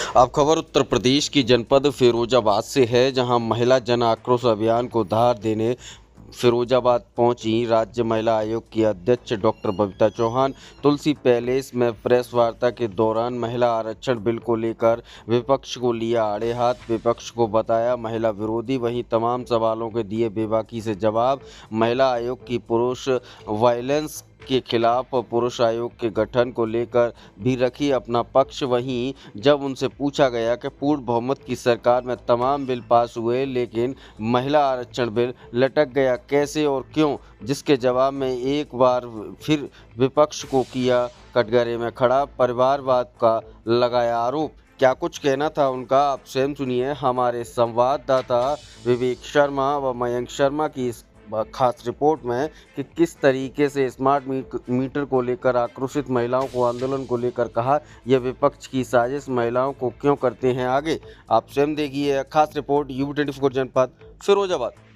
अब खबर उत्तर प्रदेश की जनपद फिरोजाबाद से है, जहां महिला जन आक्रोश अभियान को धार देने फिरोजाबाद पहुंची राज्य महिला आयोग की अध्यक्ष डॉक्टर बबीता चौहान। तुलसी पैलेस में प्रेस वार्ता के दौरान महिला आरक्षण बिल को लेकर विपक्ष को लिया आड़े हाथ, विपक्ष को बताया महिला विरोधी, वहीं तमाम सवालों के दिए बेबाकी से जवाब। महिला आयोग की पुरुष वायलेंस के खिलाफ पुरुष आयोग के गठन को लेकर भी रखी अपना पक्ष। वहीं जब उनसे पूछा गया कि पूर्ण बहुमत की सरकार में तमाम बिल पास हुए लेकिन महिला आरक्षण बिल लटक गया कैसे और क्यों, जिसके जवाब में एक बार फिर विपक्ष को किया कटघरे में खड़ा, परिवारवाद का लगाया आरोप। क्या कुछ कहना था उनका, आप स्वयं सुनिए हमारे संवाददाता विवेक शर्मा व मयंक शर्मा की इस खास रिपोर्ट में कि किस तरीके से स्मार्ट मीटर को लेकर आक्रोशित महिलाओं को आंदोलन को लेकर कहा यह विपक्ष की साजिश, महिलाओं को क्यों करते हैं आगे। आप स्वयं देखिए खास रिपोर्ट UB24 जनपद फिरोजाबाद।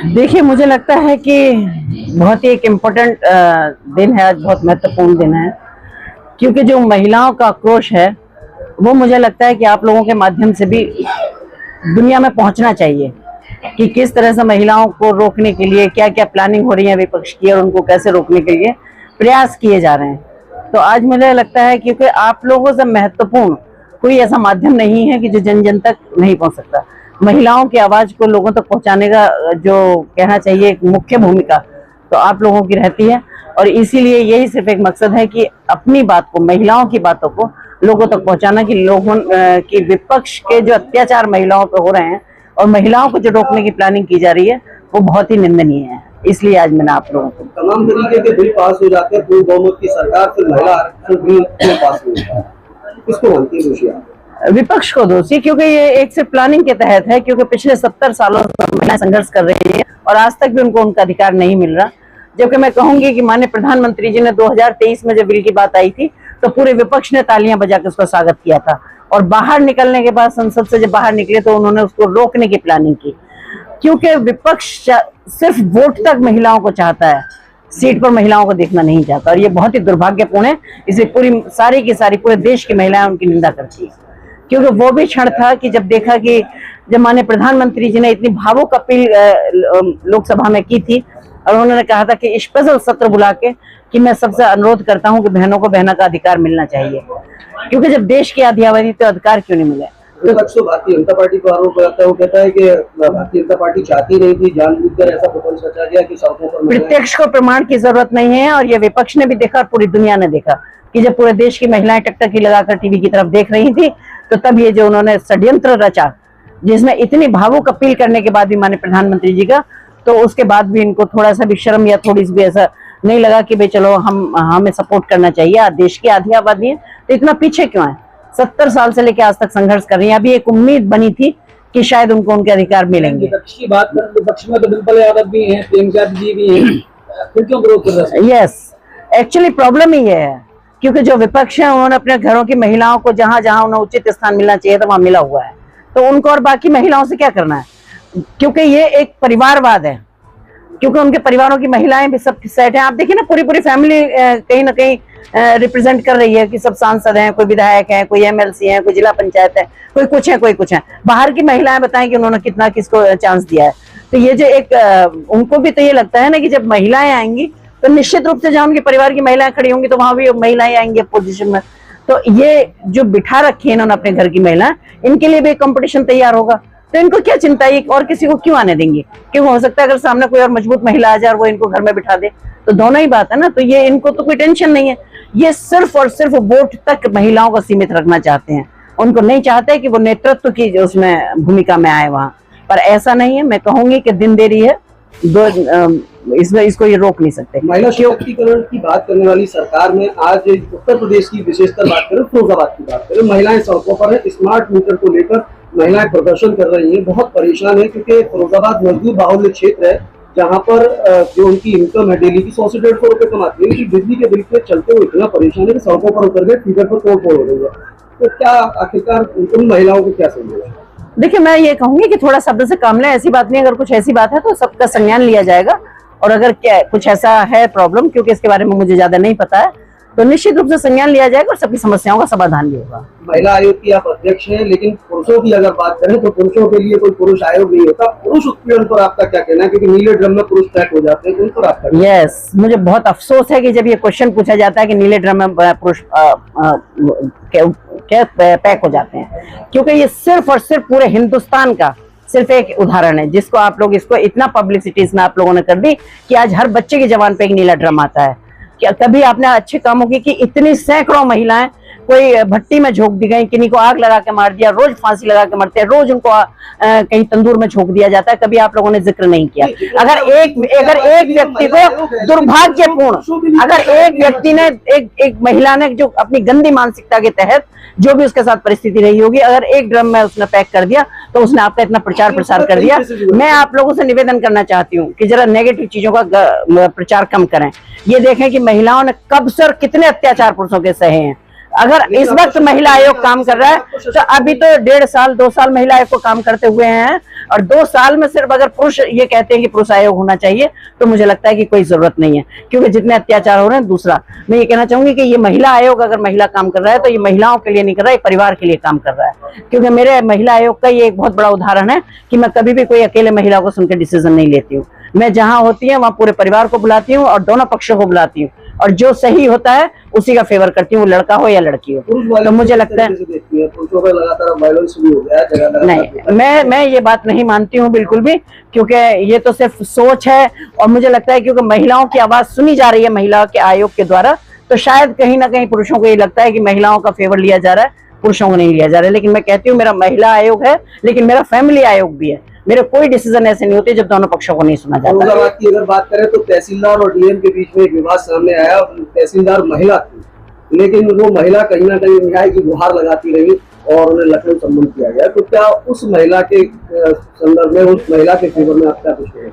देखिए, मुझे लगता है कि बहुत ही एक इम्पोर्टेंट दिन है आज, बहुत महत्वपूर्ण दिन है, क्योंकि जो महिलाओं का आक्रोश है वो मुझे लगता है कि आप लोगों के माध्यम से भी दुनिया में पहुंचना चाहिए कि किस तरह से महिलाओं को रोकने के लिए क्या क्या प्लानिंग हो रही है विपक्ष की और उनको कैसे रोकने के लिए प्रयास किए जा रहे हैं। तो आज मुझे लगता है क्योंकि आप लोगों से महत्वपूर्ण कोई ऐसा माध्यम नहीं है कि जो जन जन तक नहीं पहुंच सकता। महिलाओं की आवाज को लोगों तक पहुंचाने का जो कहना चाहिए एक मुख्य भूमिका तो आप लोगों की रहती है, और इसीलिए यही सिर्फ एक मकसद है कि अपनी बात को, महिलाओं की बातों को लोगों तक पहुंचाना कि लोगों की विपक्ष के जो अत्याचार महिलाओं पर हो रहे हैं और महिलाओं को जो रोकने की प्लानिंग की जा रही है वो बहुत ही निंदनीय है। इसलिए आज मैंने आप लोगों को तमाम तरीके के बिल पास हो जाते हैं, पूर्ण बहुमत की सरकार से महिला आरक्षण बिल पास हो जाता है, किसको मानती है दोषी आप? विपक्ष को दोषी, क्योंकि ये एक सिर्फ प्लानिंग के तहत है, क्योंकि पिछले 70 सालों से महिलाएं संघर्ष कर रही है और आज तक भी उनको उनका अधिकार नहीं मिल रहा। जबकि मैं कहूंगी कि माननीय प्रधानमंत्री जी ने 2023 में जब बिल की बात आई थी तो पूरे विपक्ष ने तालियां बजाकर उसका स्वागत किया था, और बाहर निकलने के बाद, संसद से जब बाहर निकले तो उन्होंने उसको रोकने की प्लानिंग की, क्योंकि विपक्ष सिर्फ वोट तक महिलाओं को चाहता है, सीट पर महिलाओं को देखना नहीं चाहता, और ये बहुत ही दुर्भाग्यपूर्ण है। इसलिए पूरी सारी की सारी पूरे देश की महिलाएं उनकी निंदा करती है, क्योंकि वो भी क्षण था कि जब देखा कि जब माननीय प्रधानमंत्री जी ने इतनी भावुक अपील लोकसभा में की थी और उन्होंने कहा था कि स्पेशल सत्र बुला के कि मैं सबसे अनुरोध करता हूं कि बहनों को बहना का अधिकार मिलना चाहिए, क्योंकि जब देश की आधी आबादी तो अधिकार क्यों नहीं मिले। तो भारतीय जनता पार्टी को आरोप लगाता है, वो कहता है कि भारतीय जनता पार्टी चाहती नहीं थी, जानबूझकर ऐसा प्रपंच रचा गया कि सड़कों पर प्रत्यक्ष को प्रमाण की जरूरत नहीं है, और ये विपक्ष ने भी देखा और पूरी दुनिया ने देखा कि जब पूरे देश की महिलाएं टकटकी लगाकर टीवी की तरफ देख रही थी तो तब ये जो उन्होंने षड्यंत्र रचा, जिसमें इतनी भावुक अपील करने के बाद भी माननीय प्रधानमंत्री जी का, तो उसके बाद भी इनको थोड़ा सा भी शर्म या थोड़ी सी भी ऐसा नहीं लगा कि भाई चलो हमें सपोर्ट करना चाहिए, देश की आधी आबादी है तो इतना पीछे क्यों है। 70 साल से लेकर आज तक संघर्ष कर रही है। अभी एक उम्मीद बनी थी कि शायद उनको उनके अधिकार मिलेंगे। विपक्ष की बात करें, विपक्ष में तो बिल्कुल यादव भी हैं, प्रियंका जी भी हैं, फिर क्यों विरोध कर रहे हैं? यस, एक्चुअली प्रॉब्लम ही है, क्योंकि जो विपक्ष है उन्होंने अपने घरों की महिलाओं को जहां जहां उन्हें उचित स्थान मिलना चाहिए था वहां मिला हुआ है, तो उनको और बाकी महिलाओं से क्या करना है, क्योंकि ये एक परिवारवाद है, क्योंकि उनके परिवारों की महिलाएं भी सब सेट हैं। आप देखिए ना, पूरी पूरी फैमिली कहीं ना कहीं रिप्रेजेंट कर रही है कि सब सांसद हैं, कोई विधायक हैं, कोई MLC हैं, कोई जिला पंचायत है, कोई कुछ है कोई कुछ है। बाहर की महिलाएं बताएं कि उन्होंने कितना किसको चांस दिया है। तो ये जो एक उनको भी तो ये लगता है ना कि जब महिलाएं आएंगी तो निश्चित रूप से जहां उनके परिवार की महिलाएं खड़ी होंगी तो वहां भी महिलाएं आएंगी पोजीशन में। तो ये जो बिठा रखी है इन्होंने अपने घर की महिलाएं, इनके लिए भी कंपटीशन तैयार होगा, तो इनको क्या चिंता है, और किसी को क्यों आने देंगे। क्यों, हो सकता है अगर सामने कोई और मजबूत महिला आ जाए और वो इनको घर में बिठा दे, तो दोनों ही बात है ना। तो ये इनको तो कोई टेंशन नहीं है, ये सिर्फ और सिर्फ वोट तक महिलाओं को सीमित रखना चाहते हैं। उनको नहीं चाहते कि वो नेतृत्व की जो उसमें भूमिका में आए वहां पर, ऐसा नहीं है। मैं कहूंगी कि दिन देरी है, इसको ये रोक नहीं सकते। महिला सशक्तिकरण की बात करने वाली सरकार में आज उत्तर प्रदेश की विशेषकर बात करें, फिरोजाबाद की बात करें, महिलाएं सड़कों पर है, स्मार्ट मीटर को लेकर महिलाएं प्रदर्शन कर रही हैं, बहुत परेशान है क्योंकि फिरोजाबाद मजदूर बाहुल्य क्षेत्र है जहां पर जो उनकी इनकम है डेली की 100 से 150 रुपए कमाती है, उनकी बिजली के बिल के चलते हुए इतना परेशान है कि सड़कों पर उतर गए, फीडर पर तोड़ फोड़ हो गई है। तो क्या आखिरकार उन महिलाओं को क्या समझेगा? देखिए, मैं ये कहूंगी कि थोड़ा शब्द से काम लें, ऐसी बात नहीं, अगर कुछ ऐसी बात है तो सबका संज्ञान लिया जाएगा, और अगर क्या कुछ ऐसा है प्रॉब्लम, क्योंकि इसके बारे में मुझे ज्यादा नहीं पता है, तो निश्चित रूप से संज्ञान लिया जाएगा और सबकी समस्याओं का समाधान भी होगा। महिला आयोग की आप अध्यक्ष हैं, लेकिन पुरुषों की अगर बात करें तो पुरुषों के लिए कोई पुरुष आयोग नहीं होता। पुरुष उत्पीड़न पर आपका क्या कहना है, क्योंकि नीले ड्रम में पुरुष पैक हो जाते हैं, उन पर आपका? यस, मुझे बहुत अफसोस है कि जब ये क्वेश्चन पूछा जाता है कि नीले ड्रम में पुरुष क्या पैक हो जाते हैं, क्योंकि ये सिर्फ और सिर्फ पूरे हिंदुस्तान का सिर्फ एक उदाहरण है, जिसको आप लोग इसको इतना पब्लिसिटी इसमें आप लोगों ने कर दी कि आज हर बच्चे की जबान पे एक नीला ड्रम आता है। क्या कभी आपने अच्छे कामों की कि इतनी सैकड़ों महिलाएं कोई भट्टी में झोंक दी गई, किन्हीं को आग लगा के मार दिया, रोज फांसी लगा के मरते हैं, रोज उनको कहीं तंदूर में झोंक दिया जाता है, कभी आप लोगों ने जिक्र नहीं किया। अगर एक व्यक्ति को दुर्भाग्यपूर्ण, अगर एक व्यक्ति ने एक महिला ने जो अपनी गंदी मानसिकता के तहत जो भी उसके साथ परिस्थिति रही होगी, अगर एक ड्रम में उसने पैक कर दिया तो उसने आपका इतना प्रचार प्रसार कर दिया। मैं आप लोगों से निवेदन करना चाहती हूँ कि जरा नेगेटिव चीजों का प्रचार कम करें। ये देखें कि महिलाओं ने कब से और कितने अत्याचार पुरुषों के सहे हैं। अगर इस वक्त महिला आयोग काम कर रहा है तो अभी तो 1.5 साल 2 साल महिला आयोग को काम करते हुए हैं, और 2 साल में सिर्फ अगर पुरुष ये कहते हैं कि पुरुष आयोग होना चाहिए, तो मुझे लगता है कि कोई जरूरत नहीं है, क्योंकि जितने अत्याचार हो रहे हैं। दूसरा, मैं ये कहना चाहूंगी कि ये महिला आयोग अगर महिला काम कर रहा है तो ये महिलाओं के लिए नहीं कर रहा है, परिवार के लिए काम कर रहा है। क्योंकि मेरे महिला आयोग का ये एक बहुत बड़ा उदाहरण है कि मैं कभी भी कोई अकेले महिला को सुनकर डिसीजन नहीं लेती हूँ। मैं जहां होती है वहां पूरे परिवार को बुलाती हूँ और दोनों पक्षों को बुलाती हूँ, और जो सही होता है उसी का फेवर करती हूँ, वो लड़का हो या लड़की हो। तो मुझे लगता है नहीं, मैं ये बात नहीं मानती हूँ बिल्कुल भी, क्योंकि ये तो सिर्फ सोच है। और मुझे लगता है क्योंकि महिलाओं की आवाज सुनी जा रही है महिला के आयोग के द्वारा, तो शायद कहीं ना कहीं पुरुषों को ये लगता है कि महिलाओं का फेवर लिया जा रहा है, पुरुषों को नहीं लिया जा रहा है। लेकिन मैं कहती हूँ मेरा महिला आयोग है, लेकिन मेरा फैमिली आयोग भी है। मेरे कोई डिसीजन ऐसे नहीं होते जब दोनों पक्षों को नहीं सुना जाता। फिरोजाबाद की अगर बात करें तो तहसीलदार और डीएम के बीच में एक विवाद सामने आया। तहसीलदार महिला थी, लेकिन वो महिला कहीं ना कहीं न्याय की गुहार लगाती रही और उन्हें लखनऊ सम्मन किया गया। तो क्या उस महिला के संदर्भ में, उस महिला के फेवर में आपका कुछ है?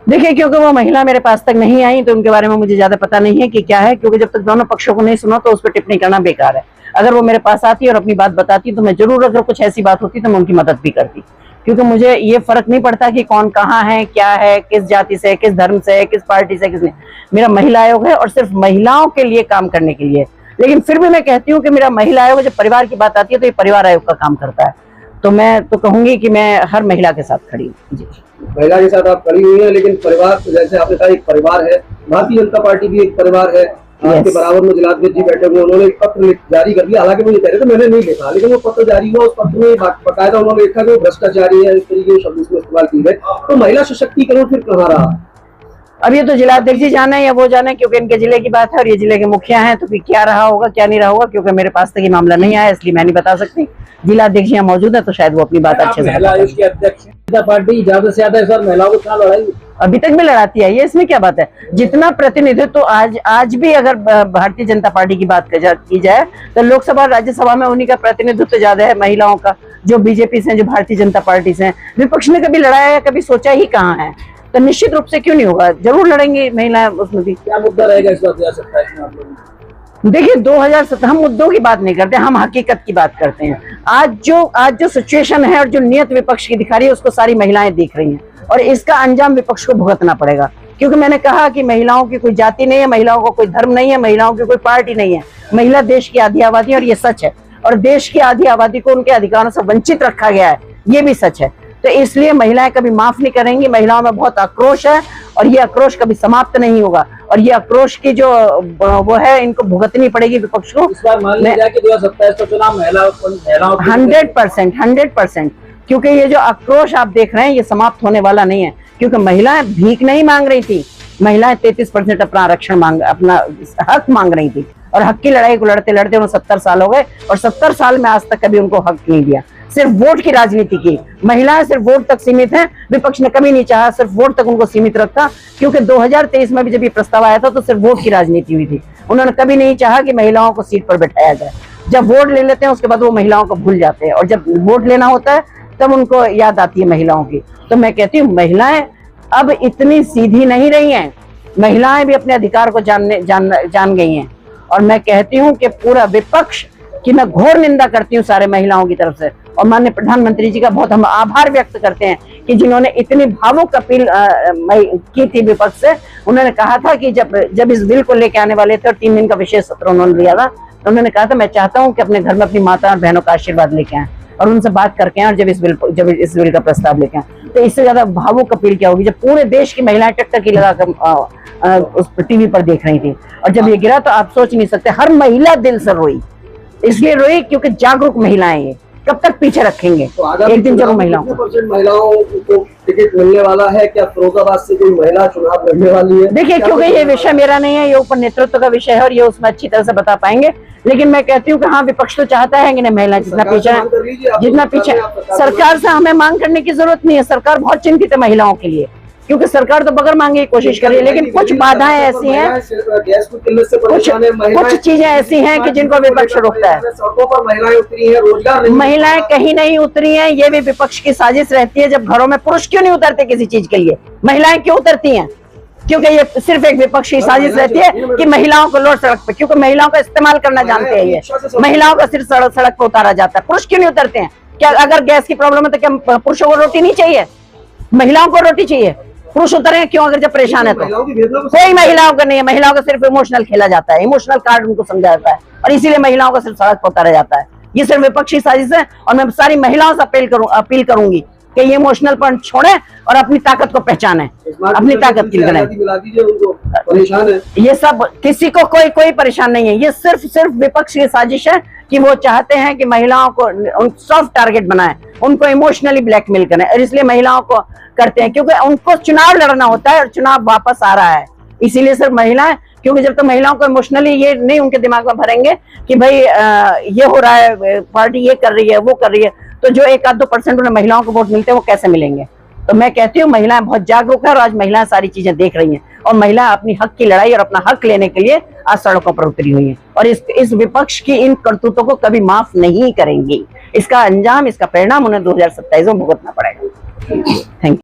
देखिए, क्योंकि वो महिला मेरे पास तक नहीं आई तो उनके बारे में मुझे ज्यादा पता नहीं है कि क्या है, क्योंकि जब तक दोनों पक्षों को नहीं सुना तो उस पर टिप्पणी करना बेकार है। अगर वो मेरे पास आती और अपनी बात बताती तो मैं जरूर, अगर कुछ ऐसी बात होती तो मैं उनकी मदद भी करती, क्योंकि मुझे ये फर्क नहीं पड़ता कि कौन कहाँ है, क्या है, किस जाति से, किस धर्म से, किस पार्टी से, किसने। मेरा महिला आयोग है और सिर्फ महिलाओं के लिए काम करने के लिए। लेकिन फिर भी मैं कहती हूँ कि मेरा महिला आयोग, जब परिवार की बात आती है तो ये परिवार आयोग का काम करता है। तो मैं तो कहूंगी कि मैं हर महिला के साथ खड़ी हूँ। जी, महिला के साथ आप खड़ी हुई हैं, लेकिन परिवार, जैसे आपने कहा, एक परिवार है। भारतीय जनता पार्टी भी एक परिवार है। आपके बराबर में जिलाध्यक्ष जी बैठे हुए, उन्होंने एक पत्र जारी कर दिया। हालांकि मुझे कह रहे थे, मैंने नहीं लिखा, लेकिन वो पत्र जारी हुआ। उस पत्र में बाकायदा उन्होंने लिखा कि वो भ्रष्टाचारी है, इस तरीके के शब्द इसमें इस्तेमाल किए गए। तो महिला सशक्तिकरण फिर कहाँ रहा? अब ये तो जिलाध्यक्ष जी जाने या वो जाने, क्योंकि इनके जिले की बात है और ये जिले के मुखिया हैं, तो फिर क्या रहा होगा क्या नहीं रहा होगा, क्योंकि मेरे पास तक ये मामला नहीं आया, इसलिए मैं नहीं बता सकती। जिलाध्यक्ष यहाँ मौजूद है तो शायद वो अपनी बात अच्छे से महिला आयोग के अध्यक्ष जनता पार्टी ज्यादा से ज्यादा इस बार महिलाओं के साथ लड़ाई अभी तक भी लड़ाती है, ये इसमें क्या बात है। जितना प्रतिनिधित्व तो आज भी अगर भारतीय जनता पार्टी की बात की जाए तो लोकसभा और राज्यसभा में उन्हीं का प्रतिनिधित्व ज्यादा है महिलाओं का, जो बीजेपी से, जो भारतीय जनता पार्टी से। विपक्ष ने कभी लड़ाया है, कभी सोचा ही कहाँ है। तो निश्चित रूप से क्यों नहीं होगा, जरूर लड़ेंगे महिलाएं उसमें भी। क्या मुद्दा रहेगा इस बार 2027 में आप लोग? देखिए, 2017 हम मुद्दों की बात नहीं करते, हम हकीकत की बात करते हैं। आज जो सिचुएशन है और जो नियत विपक्ष की दिखा रही है, उसको सारी महिलाएं देख रही हैं, और इसका अंजाम विपक्ष को भुगतना पड़ेगा। क्योंकि मैंने कहा कि महिलाओं की कोई जाति नहीं है, महिलाओं को कोई धर्म नहीं है, महिलाओं की कोई पार्टी नहीं है। महिला देश की आधी आबादी है और ये सच है, और देश की आधी आबादी को उनके अधिकारों से वंचित रखा गया है, ये भी सच है। तो इसलिए महिलाएं कभी माफ नहीं करेंगी। महिलाओं में बहुत आक्रोश है और ये आक्रोश कभी समाप्त नहीं होगा, और ये आक्रोश की जो वो है, इनको भुगतनी पड़ेगी विपक्ष को। इस बार मान लिया कि 2027 का चुनाव महिलाओं 100%, क्योंकि ये जो आक्रोश आप देख रहे हैं ये समाप्त होने वाला नहीं है। क्योंकि महिलाएं भीख नहीं मांग रही थी, महिलाएं 33% अपना आरक्षण अपना हक मांग रही थी, और हक की लड़ाई को लड़ते लड़ते उन्हें 70 साल हो गए, और 70 साल में आज तक कभी उनको हक नहीं दिया। सिर्फ वोट की राजनीति की। महिलाएं सिर्फ वोट तक सीमित हैं, विपक्ष ने कभी नहीं चाहा सिर्फ वोट तक उनको सीमित रखा, क्योंकि 2023 में भी जब ये प्रस्ताव आया था तो सिर्फ वोट की राजनीति हुई थी। उन्होंने कभी नहीं चाहा कि महिलाओं को सीट पर बैठाया जाए। जब वोट ले लेते हैं उसके बाद वो महिलाओं को भूल जाते हैं, और जब वोट लेना होता है तब उनको याद आती है महिलाओं की। तो मैं कहती हूँ महिलाएं अब इतनी सीधी नहीं रही हैं, महिलाएं भी अपने अधिकार को जान गई हैं। और मैं कहती हूँ कि पूरा विपक्ष की मैं घोर निंदा करती हूँ सारे महिलाओं की तरफ से, और माननीय प्रधानमंत्री जी का बहुत हम आभार व्यक्त करते हैं कि जिन्होंने इतनी भावुक अपील की थी विपक्ष से। उन्होंने कहा था कि जब इस बिल को लेके आने वाले थे और 3 दिन का विशेष सत्र उन्होंने लिया था, तो उन्होंने कहा था मैं चाहता हूँ कि अपने घर में अपनी माता और बहनों का आशीर्वाद लेके आए और उनसे बात करके आए, और जब इस बिल का प्रस्ताव लेके आए। तो इससे ज्यादा भावुक अपील क्या होगी, जब पूरे देश की महिलाएं टकटकी लगाकर उस टीवी पर देख रही थी, और जब ये गिरा तो आप सोच नहीं सकते, हर महिला दिल से रोई। इसलिए रोई क्योंकि जागरूक महिलाएं ये कब तक पीछे रखेंगे, तो एक दिन जरूर महिलाओं महिलाओं को टिकट मिलने वाला है क्या? फिरोजाबाद से कोई महिला चुनाव लड़ने वाली है? देखिए, क्योंकि ये विषय मेरा नहीं है, ये ऊपर नेतृत्व का विषय है और ये उसमें अच्छी तरह से बता पाएंगे। लेकिन मैं कहती हूँ कि हाँ, विपक्ष तो चाहता है कि नहीं, महिला जितना पीछे सरकार से हमें मांग करने की जरूरत नहीं है। सरकार बहुत चिंतित है महिलाओं के लिए, क्योंकि सरकार तो बगैर मांगे की कोशिश कर रही है, लेकिन कुछ बाधाएं ऐसी हैं, कुछ चीजें ऐसी हैं कि जिनको विपक्ष रोकता है। सड़कों पर महिलाएं उतरी हैं, रोजगार महिलाएं कहीं नहीं उतरी हैं, ये भी विपक्ष की साजिश रहती है। जब घरों में पुरुष क्यों नहीं उतरते किसी चीज के लिए, महिलाएं क्यों उतरती हैं? क्योंकि ये सिर्फ एक विपक्ष की साजिश रहती है कि महिलाओं को लो सड़क पे, क्योंकि महिलाओं का इस्तेमाल करना जानते हैं ये। महिलाओं का सिर्फ सड़क पे उतारा जाता है, पुरुष क्यों नहीं उतरते हैं? क्या अगर गैस की प्रॉब्लम है तो क्या पुरुषों को रोटी नहीं चाहिए? महिलाओं को रोटी चाहिए, पुरुष उतरे क्यों? अगर जब परेशान है तो कोई महिलाओं का नहीं है। महिलाओं का सिर्फ इमोशनल खेला जाता है, इमोशनल कार्ड उनको समझा जाता है, और इसीलिए महिलाओं को सिर्फ सड़क पर उतारा जाता है। ये सिर्फ विपक्षी साजिश है, और मैं सारी महिलाओं से अपील करूंगी कि ये इमोशनल पॉइंट छोड़े और अपनी ताकत को पहचाने, अपनी ताकत की परेशान है। ये सब किसी को कोई परेशान नहीं है, ये सिर्फ विपक्ष की साजिश है कि वो चाहते हैं कि महिलाओं को सॉफ्ट टारगेट बनाए, उनको इमोशनली ब्लैकमेल करें, और इसलिए महिलाओं को करते हैं क्योंकि उनको चुनाव लड़ना होता है और चुनाव वापस आ रहा है। इसीलिए सिर्फ महिलाएं, क्योंकि जब तक महिलाओं को इमोशनली ये नहीं उनके दिमाग में भरेंगे कि भाई ये हो रहा है, पार्टी ये कर रही है, वो कर रही है, तो जो 1-2% उन्हें महिलाओं को वोट मिलते हैं वो कैसे मिलेंगे? तो मैं कहती हूँ महिलाएं बहुत जागरूक है, और आज महिलाएं सारी चीजें देख रही हैं, और महिलाएं अपनी हक की लड़ाई और अपना हक लेने के लिए आज सड़कों पर उतरी हुई हैं, और इस विपक्ष की इन करतूतों को कभी माफ नहीं करेंगी। इसका अंजाम, इसका परिणाम उन्हें 2027 में भुगतना पड़ेगा। Thank you.